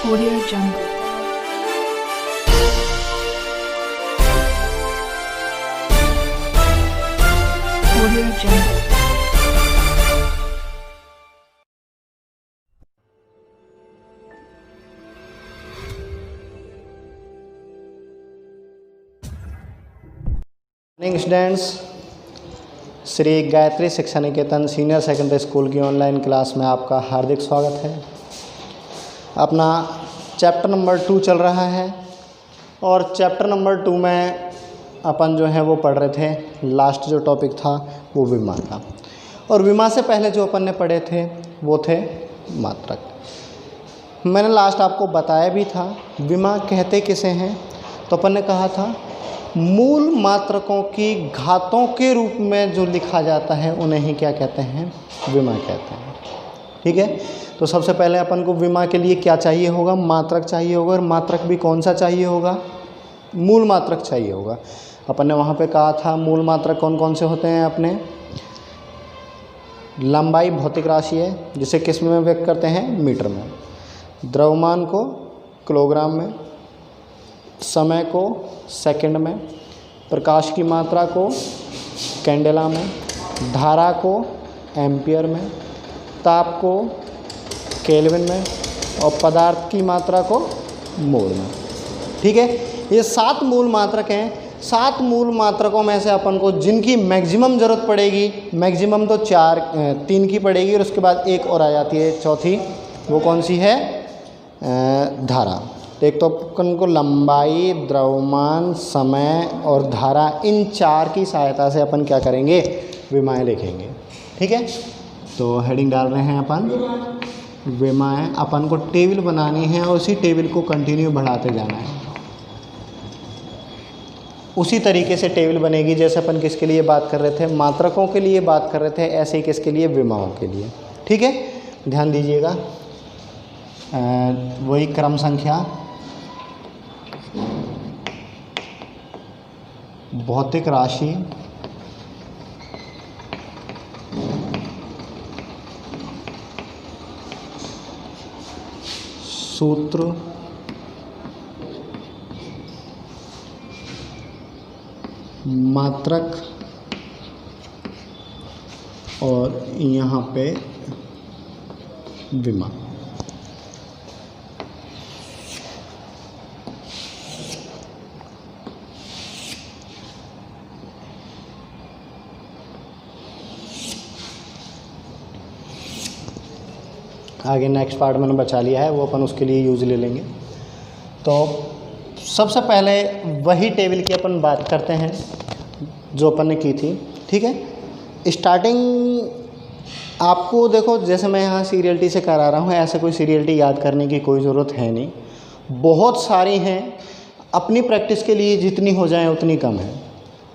Audio Jungle. Audio Jungle. Morning students, Shri Gayatri शिक्षा निकेतन senior secondary school की online class में आपका हार्दिक स्वागत है। अपना चैप्टर नंबर 2 चल रहा है और चैप्टर नंबर 2 में अपन जो है वो पढ़ रहे थे। लास्ट जो टॉपिक था वो विमा था और विमा से पहले जो अपन ने पढ़े थे वो थे मात्रक। मैंने लास्ट आपको बताया भी था विमा कहते किसे हैं, तो अपन ने कहा था मूल मात्रकों की घातों के रूप में जो लिखा जाता है उन्हें ही क्या कहते हैं, विमा कहते हैं। ठीक है, तो सबसे पहले अपन को विमा के लिए क्या चाहिए होगा, मात्रक चाहिए होगा। और मात्रक भी कौन सा चाहिए होगा, मूल मात्रक चाहिए होगा। अपन ने वहाँ पे कहा था मूल मात्रक कौन कौन से होते हैं अपने। लंबाई भौतिक राशि है जिसे किस में व्यक्त करते हैं, मीटर में। द्रव्यमान को किलोग्राम में, समय को सेकंड में, प्रकाश की मात्रा को कैंडेला में, धारा को एम्पियर में, ताप को केल्विन में और पदार्थ की मात्रा को मोल में। ठीक है, ये 7 मूल मात्रक हैं। 7 मूल मात्रकों में से अपन को जिनकी मैक्सिमम ज़रूरत पड़ेगी, मैक्सिमम तो 3 की पड़ेगी और उसके बाद एक और आ जाती है चौथी, वो कौन सी है, धारा। एक तो अपन को लंबाई, द्रव्यमान, समय और धारा, इन 4 की सहायता से अपन क्या करेंगे, विमाएँ लिखेंगे। ठीक है, तो हेडिंग डाल रहे हैं अपन विमाएँ। अपन को टेबल बनानी है और उसी टेबल को कंटिन्यू बढ़ाते जाना है। उसी तरीके से टेबल बनेगी जैसे अपन किसके लिए बात कर रहे थे, मात्रकों के लिए बात कर रहे थे, ऐसे ही किसके लिए, विमाओं के लिए। ठीक है, ध्यान दीजिएगा। वही क्रम संख्या, भौतिक राशि, सूत्र, मात्रक और यहाँ पे विमा। आगे नेक्स्ट पार्ट मैंने बचा लिया है, वो अपन उसके लिए यूज़ ले लेंगे। तो सबसे पहले वही टेबल की अपन बात करते हैं जो अपन ने की थी। ठीक है, स्टार्टिंग आपको देखो, जैसे मैं यहाँ सीरियलिटी से करा रहा हूँ, ऐसे कोई सीरियलिटी याद करने की कोई ज़रूरत है नहीं, बहुत सारी हैं। अपनी प्रैक्टिस के लिए जितनी हो जाए उतनी कम है।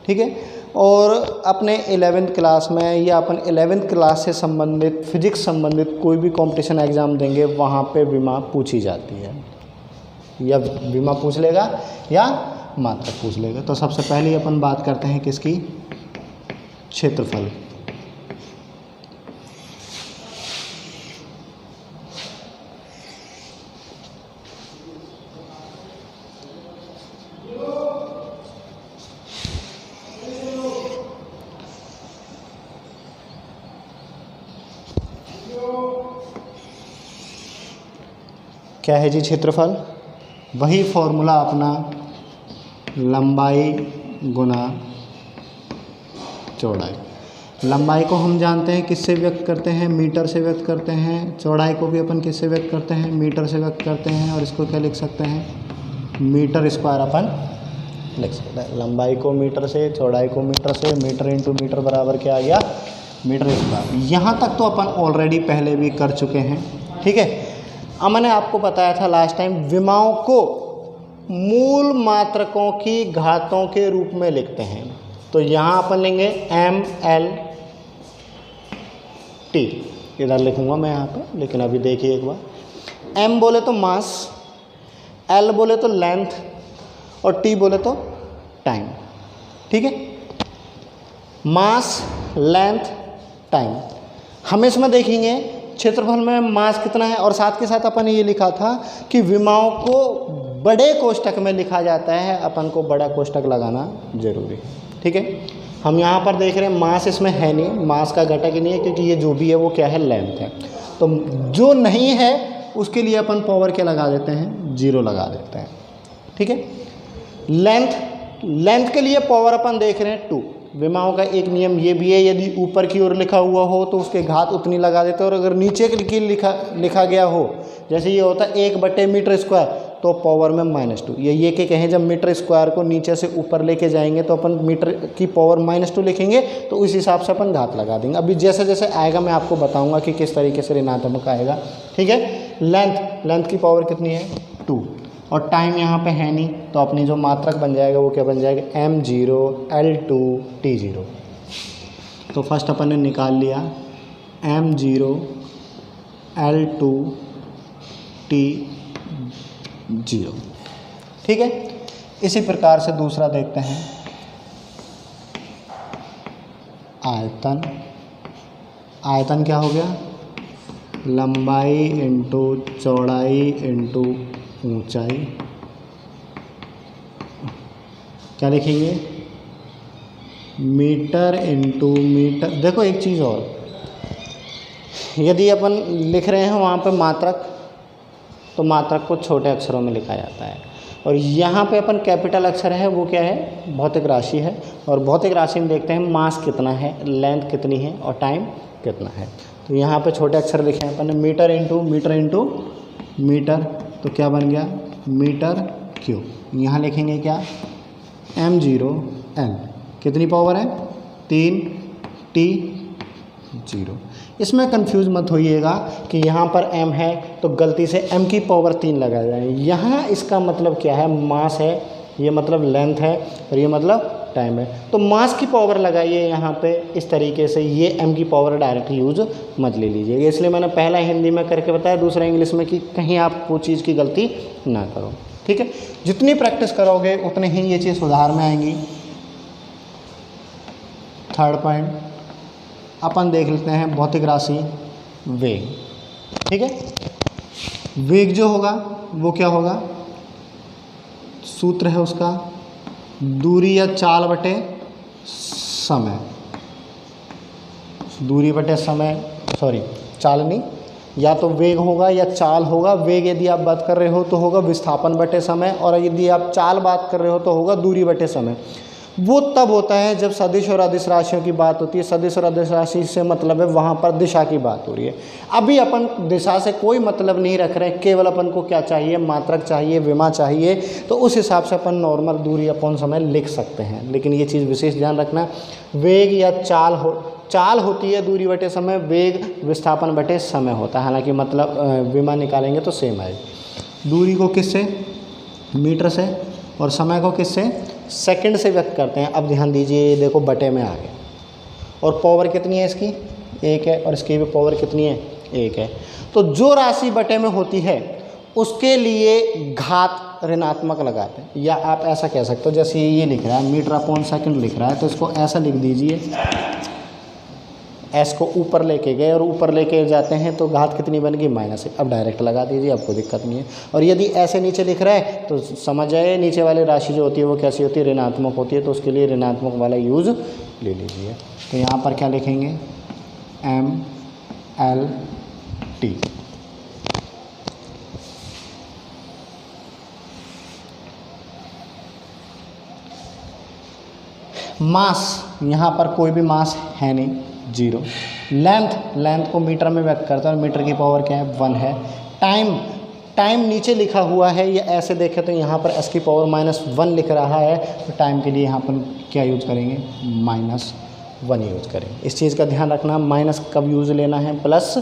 ठीक है, और अपने 11th क्लास में या अपन 11th क्लास से संबंधित, फिजिक्स संबंधित कोई भी कंपटीशन एग्ज़ाम देंगे, वहाँ पे विमा पूछी जाती है। या विमा पूछ लेगा या मात्रक पूछ लेगा। तो सबसे पहले अपन बात करते हैं किसकी, क्षेत्रफल। क्या है जी क्षेत्रफल, वही फॉर्मूला अपना लंबाई गुना चौड़ाई। लंबाई को हम जानते हैं किससे व्यक्त करते हैं, मीटर से व्यक्त करते हैं। चौड़ाई को भी अपन किससे व्यक्त करते हैं, मीटर से व्यक्त करते हैं। और इसको क्या लिख सकते हैं, मीटर स्क्वायर अपन लिख सकते हैं। लंबाई को मीटर से, चौड़ाई को मीटर से, मीटर इंटू मीटर बराबर क्या आ गया, मीटर स्क्वायर। यहाँ तक तो अपन ऑलरेडी पहले भी कर चुके हैं। ठीक है, अब मैंने आपको बताया था लास्ट टाइम विमाओं को मूल मात्रकों की घातों के रूप में लिखते हैं। तो यहाँ अपन लेंगे MLT, इधर लिखूँगा मैं यहाँ पे, लेकिन अभी देखिए एक बार। M बोले तो मास, L बोले तो लेंथ और T बोले तो टाइम। ठीक है, मास, लेंथ, टाइम। हम इसमें देखेंगे क्षेत्रफल में मास कितना है, और साथ के साथ अपन ने ये लिखा था कि विमाओं को बड़े कोष्ठक में लिखा जाता है, अपन को बड़ा कोष्ठक लगाना जरूरी है। ठीक है, हम यहाँ पर देख रहे हैं मास इसमें है नहीं, मास का घटक ही नहीं है, क्योंकि ये जो भी है वो क्या है, लेंथ है। तो जो नहीं है उसके लिए अपन पावर क्या लगा देते हैं, 0 लगा देते हैं। ठीक है, लेंथ के लिए पावर अपन देख रहे हैं 2। विमाओं का एक नियम ये भी है, यदि ऊपर की ओर लिखा हुआ हो तो उसके घात उतनी लगा देते हैं, और अगर नीचे की लिखा गया हो, जैसे ये होता है 1/मीटर स्क्वायर, तो पावर में -2। ये के कहें जब मीटर स्क्वायर को नीचे से ऊपर लेके जाएंगे तो अपन मीटर की पावर -2 लिखेंगे, तो उस हिसाब से अपन घात लगा देंगे। अभी जैसे जैसे आएगा मैं आपको बताऊंगा कि किस तरीके से ऋणात्मक आएगा। ठीक है, लेंथ की पावर कितनी है, 2, और टाइम यहाँ पे है नहीं, तो अपनी जो मात्रक बन जाएगा वो क्या बन जाएगा, m0 L2 T0। तो फर्स्ट अपन ने निकाल लिया m0 L2 T0। ठीक है, इसी प्रकार से दूसरा देखते हैं, आयतन क्या हो गया, लंबाई इंटू चौड़ाई इंटू ऊंचाई। क्या लिखेंगे, मीटर इंटू मीटर। देखो एक चीज़ और, यदि अपन लिख रहे हैं वहाँ पे मात्रक, तो मात्रक को छोटे अक्षरों में लिखा जाता है, और यहाँ पे अपन कैपिटल अक्षर है वो क्या है, भौतिक राशि है। और भौतिक राशि में देखते हैं मास कितना है, लेंथ कितनी है और टाइम कितना है। तो यहाँ पे छोटे अक्षर लिखे हैं अपन ने, मीटर इंटू मीटर, तो क्या बन गया, मीटर क्यूब। यहाँ लिखेंगे क्या, m0 L, कितनी पावर है, 3 T0। इसमें कंफ्यूज मत होइएगा कि यहाँ पर m है तो गलती से m की पावर 3 लगा जाए। यहाँ इसका मतलब क्या है, मास है, ये मतलब लेंथ है, और ये मतलब टाइम है। तो मास की पावर लगाइए यहाँ पे इस तरीके से, ये m की पावर डायरेक्ट यूज मत ले लीजिएगा। इसलिए मैंने पहला हिंदी में करके बताया, दूसरा इंग्लिश में, कि कहीं आप वो चीज़ की गलती ना करो। ठीक है, जितनी प्रैक्टिस करोगे उतने ही ये चीज़ सुधार में आएंगी। थर्ड पॉइंट अपन देख लेते हैं, भौतिक राशि वेग। ठीक है, वेग जो होगा वो क्या होगा, सूत्र है उसका दूरी या चाल बटे समय, दूरी बटे समय, सॉरी चाल नहीं, या तो वेग होगा या चाल होगा। वेग यदि आप बात कर रहे हो तो होगा विस्थापन बटे समय, और यदि आप चाल बात कर रहे हो तो होगा दूरी बटे समय। वो तब होता है जब सदिश और अदिश राशियों की बात होती है। सदिश और अदिश राशि से मतलब है वहाँ पर दिशा की बात हो रही है। अभी अपन दिशा से कोई मतलब नहीं रख रहे हैं, केवल अपन को क्या चाहिए, मात्रक चाहिए, विमा चाहिए। तो उस हिसाब से अपन नॉर्मल दूरी अपॉन समय लिख सकते हैं। लेकिन ये चीज़ विशेष ध्यान रखना, वेग या चाल होती है दूरी बटे समय, वेग विस्थापन बटे समय होता है। हालांकि मतलब विमा निकालेंगे तो सेम है। दूरी को किससे, मीटर से, और समय को किससे, सेकंड से व्यक्त करते हैं। अब ध्यान दीजिए, देखो बटे में आ गए, और पावर कितनी है इसकी, 1 है, और इसकी भी पावर कितनी है, 1 है। तो जो राशि बटे में होती है उसके लिए घात ऋणात्मक लगाते हैं। या आप ऐसा कह सकते हो, जैसे ये लिख रहा है मीटर अपॉन सेकंड लिख रहा है, तो इसको ऐसा लिख दीजिए, एस को ऊपर लेके गए और ऊपर लेके जाते हैं तो घात कितनी बन गई, -1। अब डायरेक्ट लगा दीजिए, आपको दिक्कत नहीं है। और यदि ऐसे नीचे लिख रहा है तो समझ जाए नीचे वाली राशि जो होती है वो कैसी होती है, ऋणात्मक होती है। तो उसके लिए ऋणात्मक वाला यूज़ ले लीजिए। तो यहाँ पर क्या लिखेंगे, MLT। मास, यहाँ पर कोई भी मास है नहीं, 0। लेंथ को मीटर में व्यक्त करता है, और मीटर की पावर क्या है, 1 है। टाइम नीचे लिखा हुआ है, या ऐसे देखें तो यहाँ पर s की पावर -1 लिख रहा है। तो टाइम के लिए यहाँ पर क्या यूज़ करेंगे, -1 यूज़ करेंगे। इस चीज़ का ध्यान रखना, माइनस कब यूज़ लेना है, प्लस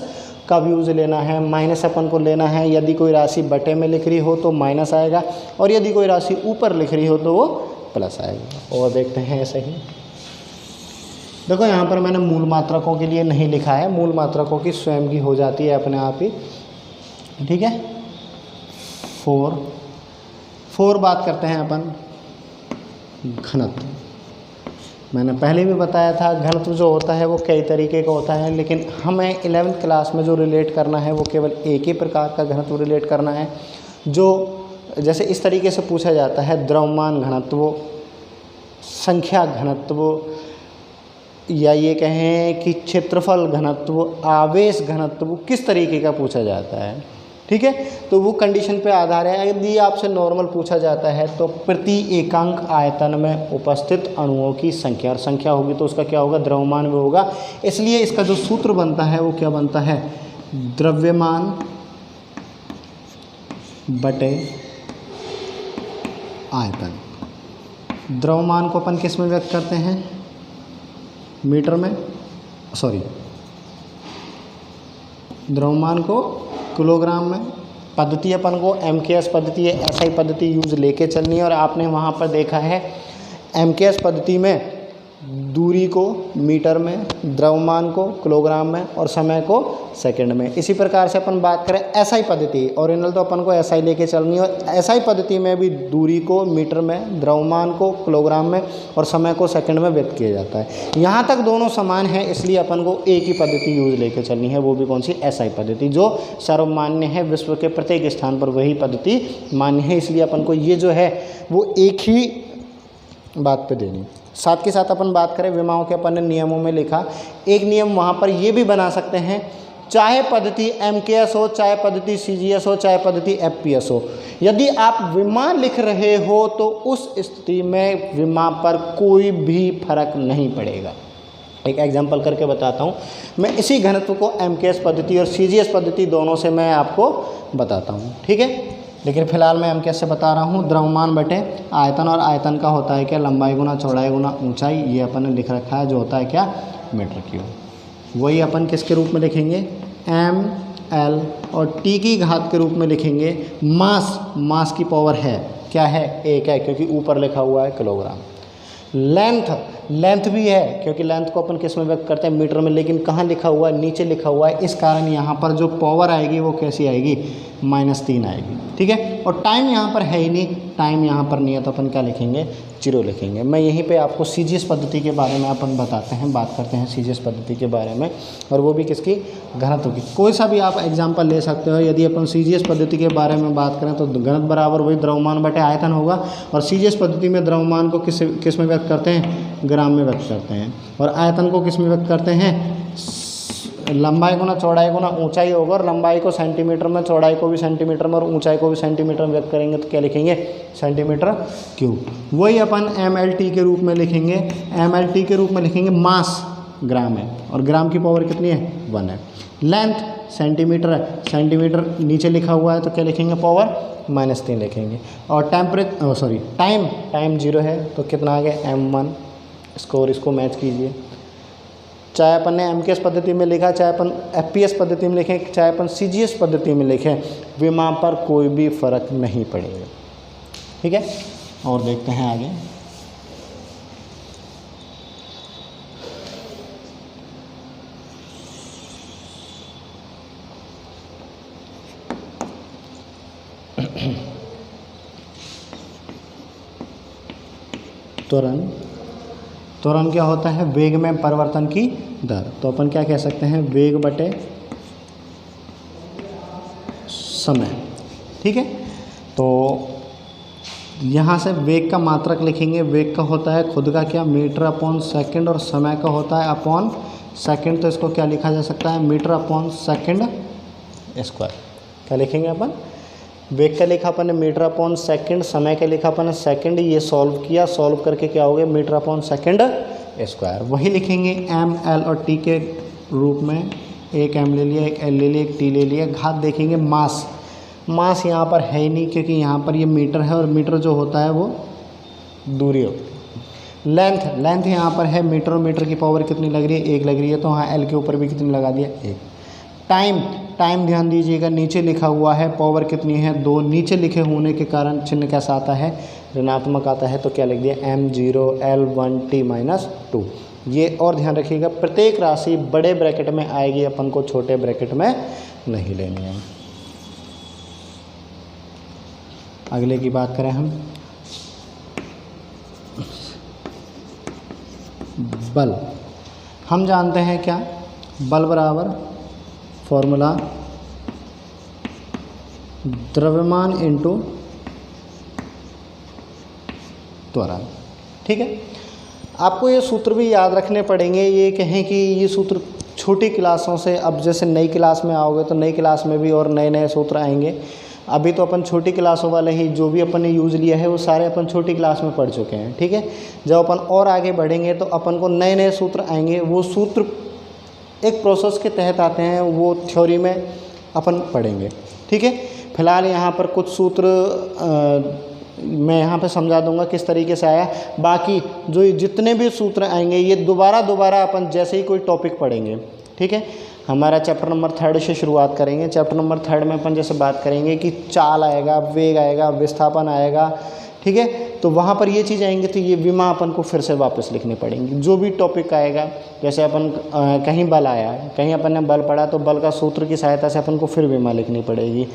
कब यूज़ लेना है। माइनस अपन को लेना है यदि कोई राशि बटे में लिख रही हो तो माइनस आएगा, और यदि कोई राशि ऊपर लिख रही हो तो वो प्लस आएगा। और देखते हैं ऐसे ही, देखो यहाँ पर मैंने मूल मात्रकों के लिए नहीं लिखा है, मूल मात्रकों की स्वयं की हो जाती है अपने आप ही। ठीक है, 4 बात करते हैं अपन घनत्व। मैंने पहले भी बताया था घनत्व जो होता है वो कई तरीके का होता है, लेकिन हमें 11th क्लास में जो रिलेट करना है वो केवल एक ही प्रकार का घनत्व रिलेट करना है, जो जैसे इस तरीके से पूछा जाता है द्रव्यमान घनत्व, संख्या घनत्व, या ये कहें कि क्षेत्रफल घनत्व, आवेश घनत्व, किस तरीके का पूछा जाता है। ठीक है, तो वो कंडीशन पे आधार है। यदि आपसे नॉर्मल पूछा जाता है तो प्रति एकांक आयतन में उपस्थित अणुओं की संख्या, और संख्या होगी तो उसका क्या होगा, द्रव्यमान में होगा। इसलिए इसका जो सूत्र बनता है वो क्या बनता है, द्रव्यमान बटे आयतन। द्रव्यमान को अपन किस में व्यक्त करते हैं, मीटर में, सॉरी द्रव्यमान को किलोग्राम में। पद्धति अपन को MKS पद्धति है, SI पद्धति यूज लेके चलनी है। और आपने वहाँ पर देखा है MKS पद्धति में दूरी को मीटर में, द्रव्यमान को किलोग्राम में और समय को सेकंड में। इसी प्रकार से अपन बात करें SI पद्धति, ओरिजिनल तो अपन को SI लेके चलनी है, और SI पद्धति में भी दूरी को मीटर में, द्रव्यमान को किलोग्राम में और समय को सेकंड में व्यक्त किया जाता है। यहाँ तक दोनों समान है, इसलिए अपन को एक ही पद्धति यूज लेके चलनी है, वो भी कौन सी, SI पद्धति, जो सर्वमान्य है, विश्व के प्रत्येक स्थान पर वही पद्धति मान्य है। इसलिए अपन को ये जो है वो एक ही बात पे देनी। साथ के साथ अपन बात करें विमाओं के, अपन ने नियमों में लिखा एक नियम वहाँ पर ये भी बना सकते हैं, चाहे पद्धति MKS हो, चाहे पद्धति CGS हो, चाहे पद्धति FPS हो, यदि आप विमा लिख रहे हो तो उस स्थिति में विमा पर कोई भी फर्क नहीं पड़ेगा। एक एग्जांपल करके बताता हूँ मैं। इसी घनत्व को MKS पद्धति और CGS पद्धति दोनों से मैं आपको बताता हूँ, ठीक है। लेकिन फिलहाल मैं MKS से बता रहा हूँ। द्रव्यमान बटे आयतन, और आयतन का होता है क्या, लंबाई गुना चौड़ाई गुना ऊंचाई। ये अपन ने लिख रखा है, जो होता है क्या, मीटर क्यूब। वही अपन किसके रूप में लिखेंगे, ML, और T की घात के रूप में लिखेंगे मास। मास की पावर है क्या है, 1 है, क्योंकि ऊपर लिखा हुआ है किलोग्राम। लेंथ भी है, क्योंकि लेंथ को अपन किस में व्यक्त करते हैं, मीटर में, लेकिन कहाँ लिखा हुआ है, नीचे लिखा हुआ है। इस कारण यहाँ पर जो पावर आएगी वो कैसी आएगी, -3 आएगी, ठीक है। और टाइम यहाँ पर है ही नहीं, टाइम यहाँ पर नहीं है, तो अपन क्या लिखेंगे, 0 लिखेंगे। मैं यहीं पे आपको CGS पद्धति के बारे में अपन बताते हैं, बात करते हैं CGS पद्धति के बारे में, और वो भी किसकी, घनत्व की। कोई सा भी आप एग्जाम्पल ले सकते हो। यदि अपन CGS पद्धति के बारे में बात करें तो घनत्व बराबर वही द्रव्यमान बटे आयतन होगा, और CGS पद्धति में द्रव्यमान को किस में व्यक्त करते हैं, ग्राम में व्यक्त करते हैं, और आयतन को किस में व्यक्त करते हैं, लंबाई गुना चौड़ाई गुना ऊंचाई होगा, और लंबाई को सेंटीमीटर में, चौड़ाई को भी सेंटीमीटर में और ऊंचाई को भी सेंटीमीटर में व्यक्त करेंगे तो क्या लिखेंगे, सेंटीमीटर क्यूब। वही अपन MLT के रूप में लिखेंगे। MLT के रूप में लिखेंगे मास ग्राम है, और ग्राम की पावर कितनी है, 1 है। लेंथ सेंटीमीटर है, सेंटीमीटर नीचे लिखा हुआ है, तो क्या लिखेंगे, पावर -3 लिखेंगे। और टाइम 0 है, तो कितना आ गया, M1 स्कोर। इसको मैच कीजिए, चाहे अपन ने MKS पद्धति में लिखा, चाहे अपन FPS पद्धति में लिखें, चाहे अपन CGS पद्धति में लिखें, विमा पर कोई भी फर्क नहीं पड़ेगा, ठीक है। और देखते हैं आगे। त्वरण क्या होता है, वेग में परिवर्तन की दर। तो अपन क्या कह सकते हैं, वेग बटे समय, ठीक है। तो यहाँ से वेग का मात्रक लिखेंगे। वेग का होता है खुद का क्या, मीटर अपॉन सेकंड, और समय का होता है अपॉन सेकंड। तो इसको क्या लिखा जा सकता है, मीटर अपॉन सेकंड स्क्वायर। क्या लिखेंगे अपन, वेग का लिखा अपन ने मीटर अपॉन सेकंड, समय का लिखा अपन ने सेकंड। ये सॉल्व किया, सॉल्व करके क्या हो गया, मीटर अपॉन सेकंड स्क्वायर। वही लिखेंगे ML और T के रूप में। एक M ले लिया, एक L ले लिया, एक T ले लिया। घात देखेंगे मास यहाँ पर है ही नहीं, क्योंकि यहाँ पर ये मीटर है, और मीटर जो होता है वो दूरी होती है। लेंथ यहाँ पर है मीटर, और मीटर की पावर कितनी लग रही है, 1 लग रही है, तो हाँ L के ऊपर भी कितनी लगा दिया, 1। टाइम ध्यान दीजिएगा, नीचे लिखा हुआ है, पावर कितनी है, 2। नीचे लिखे होने के कारण चिन्ह कैसा आता है, ऋणात्मक आता है, तो क्या लिख दिया, M0 L1T -2। ये और ध्यान रखिएगा, प्रत्येक राशि बड़े ब्रैकेट में आएगी, अपन को छोटे ब्रैकेट में नहीं लेनी है। अगले की बात करें हम, बल, हम जानते हैं क्या, बल बराबर फॉर्मूला द्रव्यमान इंटू त्वरण। ठीक है, आपको ये सूत्र भी याद रखने पड़ेंगे। ये कहें कि ये सूत्र छोटी क्लासों से, अब जैसे नई क्लास में आओगे तो नई क्लास में भी और नए नए सूत्र आएंगे। अभी तो अपन छोटी क्लासों वाले ही जो भी अपन ने यूज़ लिया है वो सारे अपन छोटी क्लास में पढ़ चुके हैं। ठीक है, जब अपन और आगे बढ़ेंगे तो अपन को नए नए सूत्र आएंगे। वो सूत्र एक प्रोसेस के तहत आते हैं, वो थ्योरी में अपन पढ़ेंगे। ठीक है, फिलहाल यहाँ पर कुछ सूत्र मैं यहाँ पे समझा दूंगा किस तरीके से आया। बाकी जो जितने भी सूत्र आएंगे ये दोबारा अपन जैसे ही कोई टॉपिक पढ़ेंगे। ठीक है, हमारा चैप्टर नंबर 3 से शुरुआत करेंगे। चैप्टर नंबर 3 में अपन जैसे बात करेंगे कि चाल आएगा, वेग आएगा, विस्थापन आएगा। ठीक है, तो वहाँ पर ये चीज़ आएंगी तो ये विमा अपन को फिर से वापस लिखनी पड़ेंगी। जो भी टॉपिक आएगा, जैसे अपन कहीं बल आया है, कहीं अपन ने बल पढ़ा तो बल का सूत्र की सहायता से अपन को फिर विमा लिखनी पड़ेगी।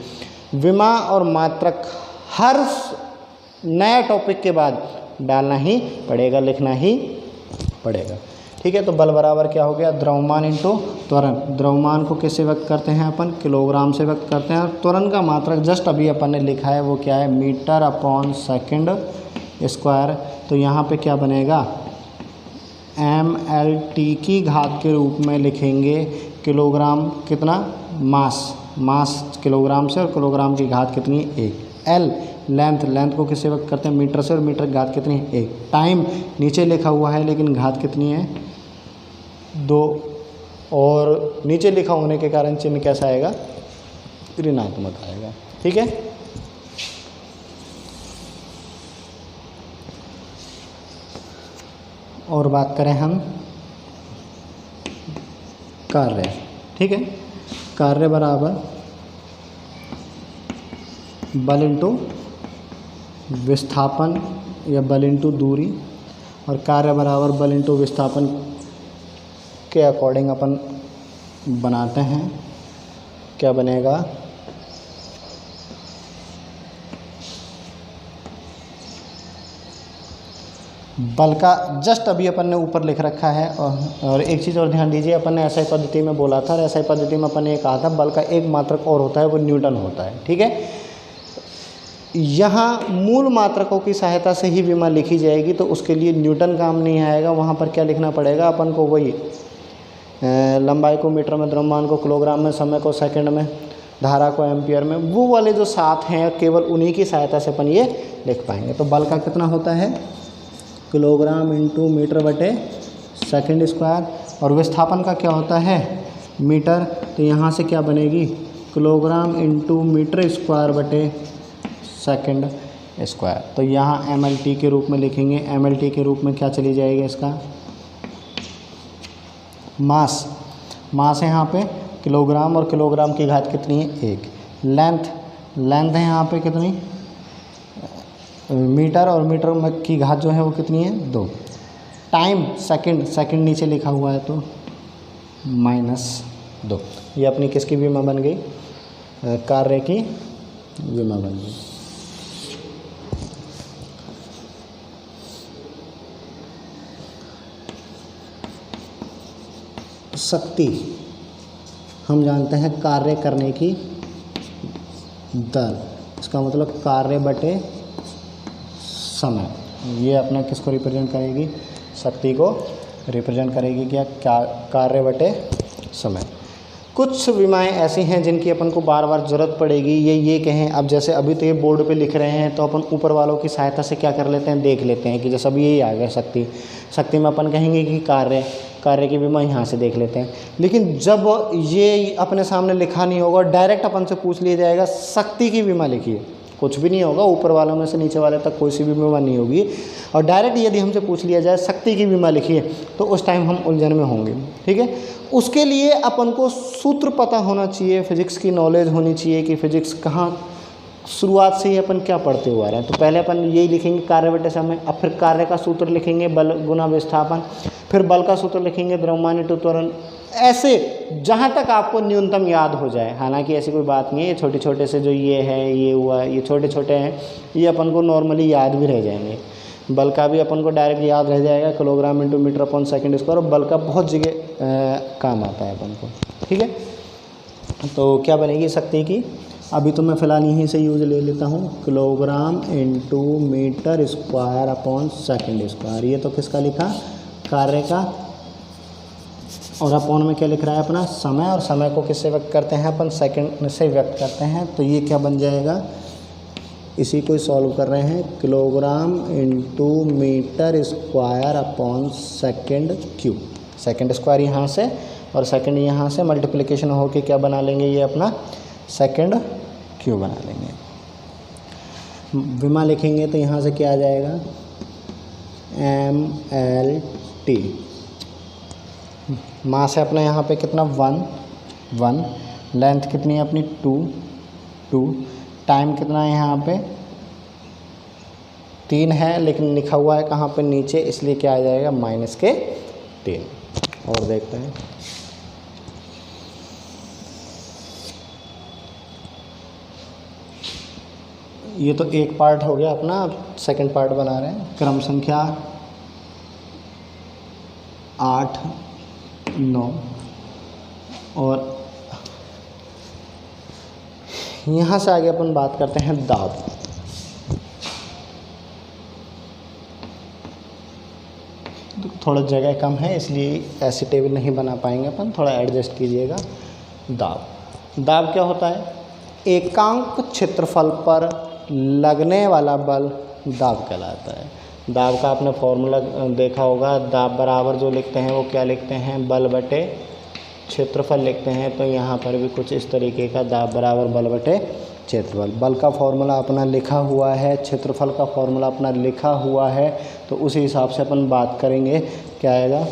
विमा और मात्रक हर नया टॉपिक के बाद डालना ही पड़ेगा, लिखना ही पड़ेगा। ठीक है, तो बल बराबर क्या हो गया, द्रव्यमान इंटू त्वरण। द्रव्यमान को किससे व्यक्त करते हैं अपन, किलोग्राम से व्यक्त करते हैं। और त्वरण का मात्रक जस्ट अभी अपन ने लिखा है वो क्या है, मीटर अपॉन सेकंड स्क्वायर। तो यहाँ पे क्या बनेगा, mLt की घात के रूप में लिखेंगे। किलोग्राम कितना, मास किलोग्राम से, और किलोग्राम की घात कितनी है, 1। L लेंथ को किससे व्यक्त करते हैं, मीटर से, और मीटर की घात कितनी है, 1। टाइम नीचे लिखा हुआ है लेकिन घात कितनी है, 2। और नीचे लिखा होने के कारण चिन्ह कैसा आएगा, ऋणात्मक आएगा। ठीक है, और बात करें हम कार्य। ठीक है, कार्य बराबर बल इंटू विस्थापन या बल इंटू दूरी, और कार्य बराबर बल इंटू विस्थापन के अकॉर्डिंग अपन बनाते हैं। क्या बनेगा, बल का जस्ट अभी अपन ने ऊपर लिख रखा है। और एक चीज़ और ध्यान दीजिए, अपन ने SI पद्धति में बोला था, और SI पद्धति में अपन ने कहा था बल का एक मात्रक और होता है, वो न्यूटन होता है। ठीक है, यहाँ मूल मात्रकों की सहायता से ही विमा लिखी जाएगी, तो उसके लिए न्यूटन काम नहीं आएगा। वहाँ पर क्या लिखना पड़ेगा अपन को, वही लंबाई को मीटर में, द्रव्यमान को किलोग्राम में, समय को सेकंड में, धारा को एम्पियर में, वो वाले जो 7 हैं केवल उन्हीं की सहायता से अपन ये लिख पाएंगे। तो बल का कितना होता है, किलोग्राम इंटू मीटर बटे सेकंड स्क्वायर। और विस्थापन का क्या होता है, मीटर। तो यहाँ से क्या बनेगी, किलोग्राम इंटू मीटर स्क्वायर बटे सेकंड स्क्वायर। तो यहाँ mLt के रूप में लिखेंगे। mLt के रूप में क्या चली जाएगी, इसका मास है यहाँ पे किलोग्राम, और किलोग्राम की घात कितनी है, 1। लेंथ है यहाँ पे कितनी, मीटर, और मीटर की घात जो है वो कितनी है, 2। टाइम सेकंड नीचे लिखा हुआ है तो -2। ये अपनी किसकी विमा बन गई, कार्य की विमा बन गई। शक्ति हम जानते हैं कार्य करने की दर, इसका मतलब कार्य बटे समय। ये अपना किसको रिप्रेजेंट करेगी, शक्ति को रिप्रेजेंट करेगी क्या, कार्य बटे समय। कुछ विमाएं ऐसी हैं जिनकी अपन को बार बार ज़रूरत पड़ेगी। ये कहें, अब जैसे अभी तो ये बोर्ड पे लिख रहे हैं तो अपन ऊपर वालों की सहायता से क्या कर लेते हैं, देख लेते हैं कि जैसे अभी यही आ गया शक्ति में अपन कहेंगे कि कार्य की विमा यहाँ से देख लेते हैं। लेकिन जब ये अपने सामने लिखा नहीं होगा, डायरेक्ट अपन से पूछ लिया जाएगा शक्ति की विमा लिखिए, कुछ भी नहीं होगा, ऊपर वालों में से नीचे वाले तक कोई सी भी विमा नहीं होगी। और डायरेक्ट यदि हमसे पूछ लिया जाए शक्ति की विमा लिखिए, तो उस टाइम हम उलझन में होंगे। ठीक है, उसके लिए अपन को सूत्र पता होना चाहिए, फिजिक्स की नॉलेज होनी चाहिए कि फिजिक्स कहाँ शुरुआत से ही अपन क्या पढ़ते हुए आ रहे हैं। तो पहले अपन यही लिखेंगे कार्य बटे समय, अब फिर कार्य का सूत्र लिखेंगे बल गुना विस्थापन, फिर बल का सूत्र लिखेंगे द्रव्यमान इंटू त्वरण। ऐसे जहाँ तक आपको न्यूनतम याद हो जाए, हालांकि ऐसी कोई बात नहीं है, छोटे छोटे से जो ये है, ये हुआ, ये छोटे छोटे हैं, ये अपन को नॉर्मली याद भी रह जाएंगे। बल का भी अपन को डायरेक्ट याद रह जाएगा, kilogram into metre upon second square, और बल का बहुत जगह काम आता है अपन को। ठीक है, तो क्या बनेगी शक्ति की, अभी तो मैं फ़िलहाल यहीं से यूज ले लेता हूँ, kilogram into metre square upon second square. ये तो किसका लिखा, कार्य का, और अपॉन में क्या लिख रहा है अपना, समय, और समय को किससे व्यक्त करते हैं अपन, सेकंड से व्यक्त करते हैं। तो ये क्या बन जाएगा, इसी को सॉल्व कर रहे हैं, kilogram into metre square upon second cube. Second square यहाँ से और सेकंड यहाँ से मल्टीप्लिकेशन होके क्या बना लेंगे, ये अपना सेकंड क्यूब बना लेंगे। विमा लिखेंगे तो यहाँ से क्या आ जाएगा, MLT। मास है अपना यहाँ पे कितना, 1, लेंथ कितनी है अपनी 2, टाइम कितना है यहाँ पे 3 है, लेकिन लिखा हुआ है कहाँ पे, नीचे, इसलिए क्या आ जाएगा, -3। और देखते हैं, ये तो एक पार्ट हो गया अपना, सेकंड पार्ट बना रहे हैं। क्रम संख्या 8, 9, और यहाँ से आगे अपन बात करते हैं दाब। तो थोड़ा जगह कम है इसलिए ऐसे टेबल नहीं बना पाएंगे अपन, थोड़ा एडजस्ट कीजिएगा। दाब क्या होता है, एकांक क्षेत्रफल पर लगने वाला बल दाब कहलाता है। दाब का आपने फॉर्मूला देखा होगा, दाब बराबर जो लिखते हैं वो क्या लिखते हैं, बल बटे क्षेत्रफल लिखते हैं। तो यहाँ पर भी कुछ इस तरीके का, दाब बराबर बल बटे क्षेत्रफल। बल का फॉर्मूला अपना लिखा हुआ है, क्षेत्रफल का फॉर्मूला अपना लिखा हुआ है, तो उसी हिसाब से अपन बात करेंगे। क्या आएगा,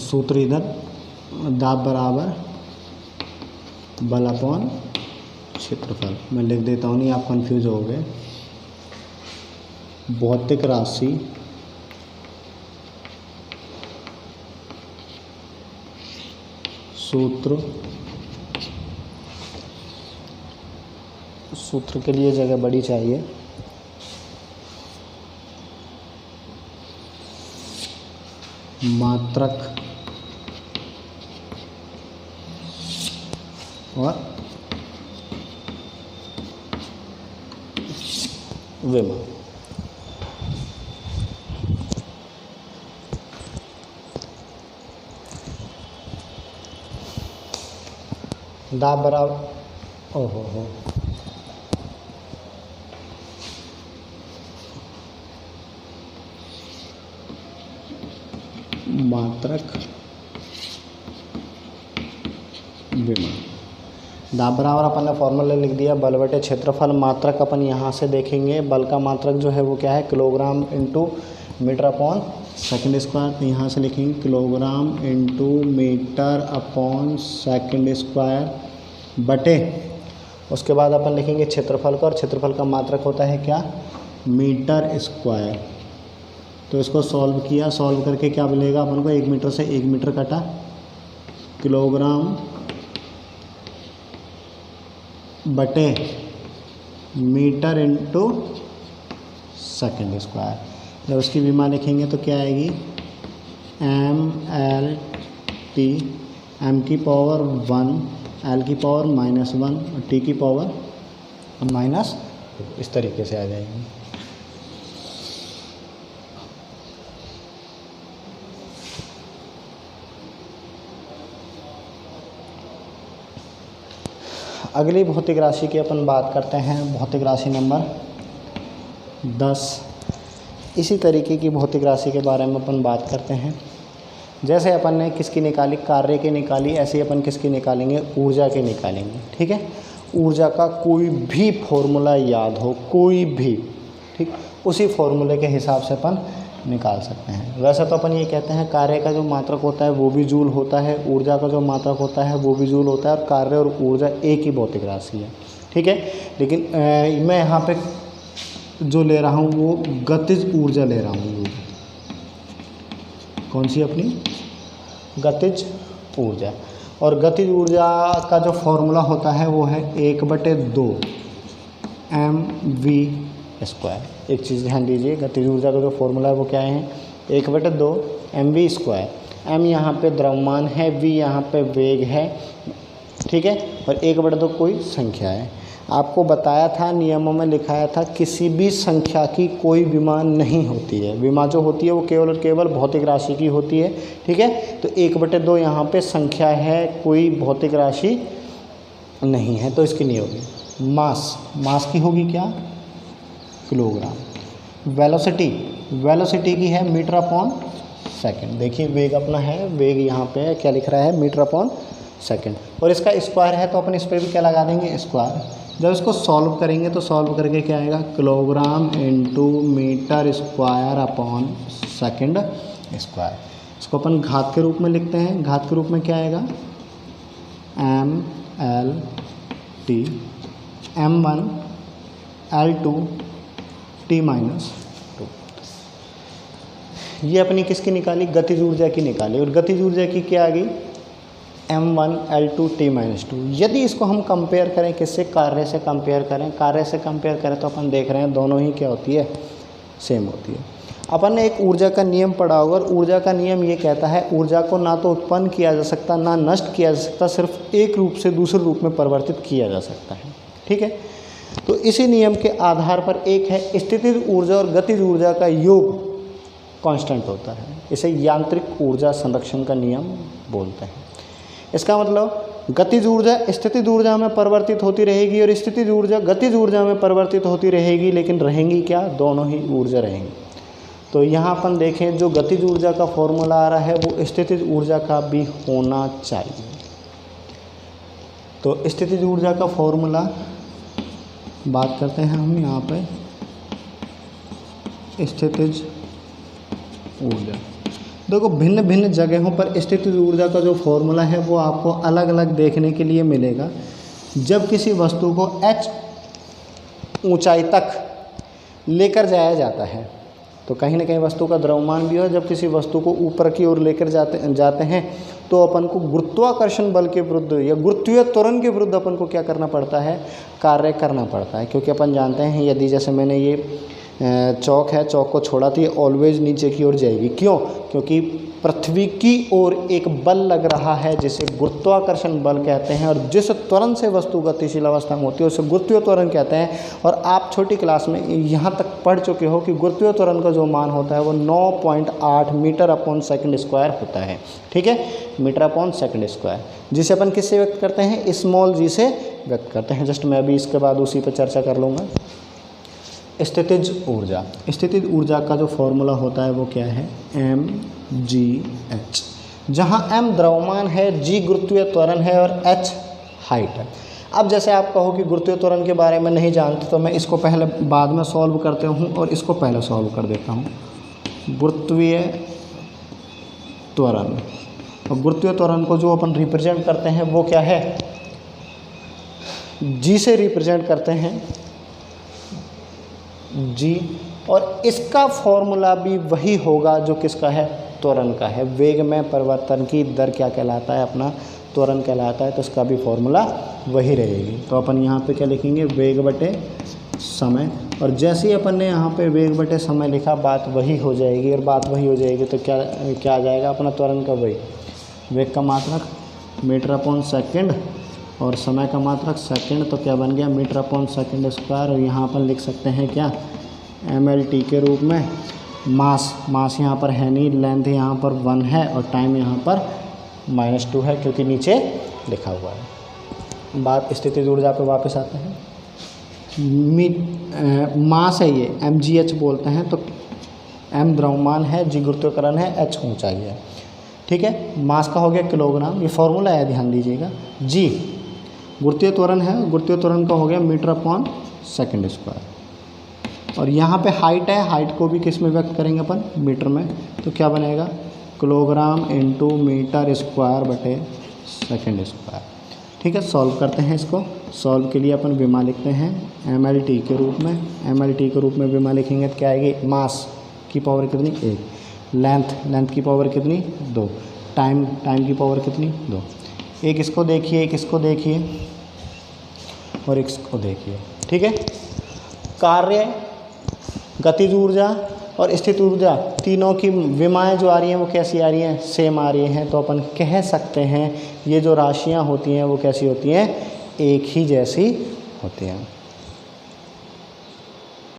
सूत्र इधर, दाब बराबर बल अपॉन क्षेत्रफल। मैं लिख देता हूँ, नहीं आप कंफ्यूज हो गए। भौतिक राशि सूत्र के लिए जगह बड़ी चाहिए। मात्रक और विमा। दाब बराबर, ओहो, मात्रक विमा। दाब बराबर अपन ने फॉर्मूला लिख दिया, बल बटे क्षेत्रफल। मात्रक अपन यहाँ से देखेंगे, बल का मात्रक जो है वो क्या है, kilogram into metre upon second square. तो यहाँ से लिखेंगे kilogram into metre upon second square बटे, उसके बाद अपन लिखेंगे क्षेत्रफल का, और क्षेत्रफल का मात्रक होता है क्या, मीटर स्क्वायर। तो इसको सॉल्व किया, सॉल्व करके क्या मिलेगा अपन को, 1 मीटर से 1 मीटर कटा, किलोग्राम बटे मीटर इंटू सेकंड स्क्वायर। जब उसकी विमा लिखेंगे तो क्या आएगी, MLT, m की पावर 1, l की पावर -1 और t की पावर -, इस तरीके से आ जाएगी। अगली भौतिक राशि की अपन बात करते हैं, भौतिक राशि नंबर 10। इसी तरीके की भौतिक राशि के बारे में अपन बात करते हैं। जैसे अपन ने किसकी निकाली, कार्य की निकाली, ऐसे ही अपन किसकी निकालेंगे, ऊर्जा की निकालेंगे। ठीक है, ऊर्जा का कोई भी फॉर्मूला याद हो, कोई भी, ठीक, उसी फॉर्मूले के हिसाब से अपन निकाल सकते हैं। वैसे तो अपन ये कहते हैं कार्य का जो मात्रक होता है वो भी जूल होता है, ऊर्जा का जो मात्रक होता है वो भी जूल होता है, और कार्य और ऊर्जा एक ही भौतिक राशि है। ठीक है, लेकिन मैं यहाँ पे जो ले रहा हूँ वो गतिज ऊर्जा ले रहा हूँ। कौन सी अपनी गतिज ऊर्जा। और गतिज ऊर्जा का जो फॉर्मूला होता है वो है 1/2 mv²। एक चीज़ ध्यान दीजिए, गतिज ऊर्जा का जो फॉर्मूला है वो क्या है, 1/2 mv²। m यहाँ पे द्रव्यमान है, v यहाँ पे वेग है, ठीक है, और 1/2 कोई संख्या है। आपको बताया था, नियमों में लिखाया था, किसी भी संख्या की कोई विमा नहीं होती है। विमा जो होती है वो केवल और केवल भौतिक राशि की होती है, ठीक है। तो 1/2 यहाँ पे संख्या है, कोई भौतिक राशि नहीं है, तो इसकी नहीं होगी। मास की होगी क्या, किलोग्राम। वेलोसिटी की है मीटर/सेकंड। देखिए वेग अपना है, वेग यहाँ पे क्या लिख रहा है, मीटर/सेकंड। और इसका स्क्वायर है तो अपन इस पर भी क्या लगा देंगे, स्क्वायर। जब इसको सॉल्व करेंगे तो सॉल्व करके क्या आएगा, किलोग्राम इंटू मीटर²/सेकंड स्क्वायर। इसको अपन घात के रूप में लिखते हैं। घात के रूप में क्या आएगा, mLT m1 L2 T-2। ये अपनी किसकी निकाली, गतिज ऊर्जा की निकाली। और गतिज ऊर्जा की क्या आ गई, m1 L2 T-2। यदि इसको हम कंपेयर करें किससे, कार्य से कंपेयर करें, कार्य से कंपेयर करें तो अपन देख रहे हैं दोनों ही क्या होती है, सेम होती है। अपन ने एक ऊर्जा का नियम पढ़ा होगा, और ऊर्जा का नियम ये कहता है ऊर्जा को ना तो उत्पन्न किया जा सकता, ना नष्ट किया जा सकता, सिर्फ एक रूप से दूसरे रूप में परिवर्तित किया जा सकता है, ठीक है। तो इसी नियम के आधार पर एक है स्थितिज ऊर्जा और गतिज ऊर्जा का योग कांस्टेंट होता है। इसे यांत्रिक ऊर्जा संरक्षण का नियम बोलते हैं। इसका मतलब गतिज ऊर्जा स्थितिज ऊर्जा में परिवर्तित होती रहेगी और स्थितिज ऊर्जा गतिज ऊर्जा में परिवर्तित होती रहेगी, लेकिन रहेंगी क्या, दोनों ही ऊर्जा रहेंगी। तो यहाँ अपन देखें, जो गतिज ऊर्जा का फॉर्मूला आ रहा है वो स्थितिज ऊर्जा का भी होना चाहिए। तो स्थितिज ऊर्जा का फॉर्मूला बात करते हैं हम यहाँ पे, स्थितिज ऊर्जा। देखो भिन्न भिन्न जगहों पर स्थितिज ऊर्जा का जो फॉर्मूला है वो आपको अलग अलग देखने के लिए मिलेगा। जब किसी वस्तु को h ऊंचाई तक लेकर जाया जाता है, तो कहीं ना कहीं वस्तु का द्रव्यमान भी हो। जब किसी वस्तु को ऊपर की ओर लेकर जाते हैं तो अपन को गुरुत्वाकर्षण बल के विरुद्ध या गुरुत्वीय त्वरण के विरुद्ध अपन को क्या करना पड़ता है, कार्य करना पड़ता है। क्योंकि अपन जानते हैं यदि जैसे मैंने ये चौक है, चौक को छोड़ा तो ये ऑलवेज नीचे की ओर जाएगी। क्यों, क्योंकि पृथ्वी की ओर एक बल लग रहा है जिसे गुरुत्वाकर्षण बल कहते हैं, और जिस त्वरण से वस्तु गतिशील अवस्था में होती है उसे गुरुत्वीय त्वरण कहते हैं। और आप छोटी क्लास में यहाँ तक पढ़ चुके हो कि गुरुत्वीय त्वरण का जो मान होता है वो 9.8 मीटर/सेकंड² होता है, ठीक है, मीटर/सेकंड², जिसे अपन किससे व्यक्त करते हैं, स्मॉल जी से व्यक्त करते हैं। जस्ट मैं अभी इसके बाद उसी पर चर्चा कर लूँगा। स्थितिज ऊर्जा, स्थितिज ऊर्जा का जो फॉर्मूला होता है वो क्या है, mgh, जहाँ m द्रव्यमान है, g गुरुत्वीय त्वरण है और h हाइट है। अब जैसे आप कहो कि गुरुत्वीय त्वरण के बारे में नहीं जानते तो मैं इसको पहले बाद में सॉल्व करते हूँ और इसको पहले सॉल्व कर देता हूँ। गुरुत्वीय त्वरण, और गुरुत्वीय त्वरण को जो अपन रिप्रेजेंट करते हैं वो क्या है, g से रिप्रेजेंट करते हैं, जी, और इसका फॉर्मूला भी वही होगा जो किसका है, त्वरण का है। वेग में परिवर्तन की दर क्या कहलाता है, अपना त्वरण कहलाता है, तो इसका भी फॉर्मूला वही रहेगी। तो अपन यहाँ पे क्या लिखेंगे, वेग बटे समय, और जैसे ही अपन ने यहाँ पे वेग बटे समय लिखा बात वही हो जाएगी, और बात वही हो जाएगी तो क्या आ जाएगा अपना त्वरण का वही, वेग का मात्रक मीटर/सेकंड और समय का मात्रक सेकंड, तो क्या बन गया मीटर/सेकंड²। और यहाँ पर लिख सकते हैं क्या, mLT के रूप में। मास यहाँ पर है नहीं, लेंथ यहाँ पर 1 है और टाइम यहाँ पर -2 है क्योंकि नीचे लिखा हुआ है। बात स्थितिज ऊर्जा पे वापस आते हैं। मास है ये, mgh बोलते हैं। तो m द्रव्यमान है, g गुरुत्वीय त्वरण है, h ऊंचाई है, ठीक है। मास का हो गया किलोग्राम, ये फॉर्मूला है ध्यान दीजिएगा। g गुरुत्वीय त्वरण है, गुरुत्वीय त्वरण का हो गया मीटर/सेकंड²। और यहाँ पे हाइट है, हाइट को भी किस में व्यक्त करेंगे अपन, मीटर में। तो क्या बनेगा, किलोग्राम इंटू मीटर² बटे सेकंड²। ठीक है, सॉल्व करते हैं इसको। सॉल्व के लिए अपन विमा लिखते हैं mLT के रूप में। mLT के रूप में विमा लिखेंगे तो क्या आएगी, मास की पावर कितनी 1, लेंथ की पावर कितनी 2, टाइम की पावर कितनी 2। एक इसको देखिए, एक इसको देखिए और इसको देखिए। ठीक है, कार्य, गतिज ऊर्जा और स्थित ऊर्जा तीनों की विमाएँ जो आ रही हैं वो कैसी आ रही हैं, सेम आ रही हैं। तो अपन कह सकते हैं ये जो राशियाँ होती हैं वो कैसी होती हैं, एक ही जैसी होती हैं।